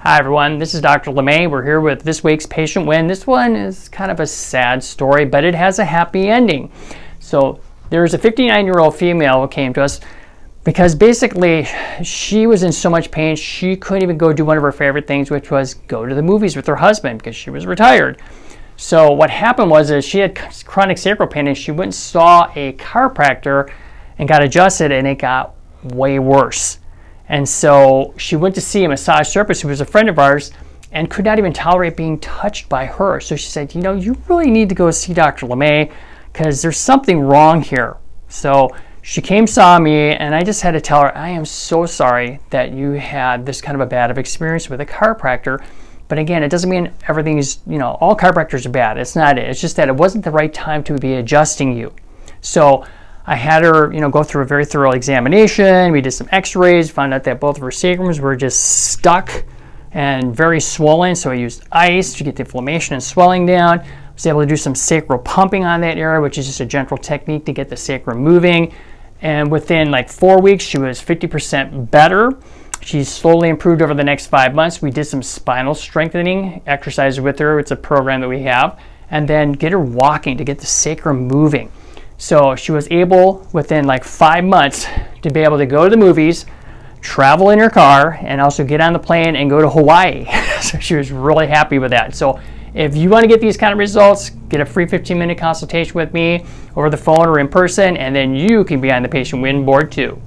Hi everyone, this is Dr. LeMay. We're here with this week's patient win. This one is kind of a sad story, but it has a happy ending. So there's a 59-year-old female who came to us because basically she was in so much pain she couldn't even go do one of her favorite things, which was go to the movies with her husband because she was retired. So what happened was is she had chronic sacral pain and she went and saw a chiropractor and got adjusted, and it got way worse. And so she went to see a massage therapist who was a friend of ours and could not even tolerate being touched by her. So she said, you really need to go see Dr. LeMay because there's something wrong here. So she came, saw me, and I just had to tell her, I am so sorry that you had this kind of a bad experience with a chiropractor. But again, it doesn't mean everything is, all chiropractors are bad. It's not it. It's just that it wasn't the right time to be adjusting you. So I had her, go through a very thorough examination. We did some x-rays, found out that both of her sacrums were just stuck and very swollen. So I used ice to get the inflammation and swelling down. I was able to do some sacral pumping on that area, which is just a gentle technique to get the sacrum moving. And within like 4 weeks, she was 50% better. She's slowly improved over the next 5 months. We did some spinal strengthening exercises with her. It's a program that we have. And then get her walking to get the sacrum moving. So she was able, within like 5 months, to be able to go to the movies, travel in her car, and also get on the plane and go to Hawaii. So she was really happy with that. So if you want to get these kind of results, get a free 15-minute consultation with me over the phone or in person, and then you can be on the patient win board too.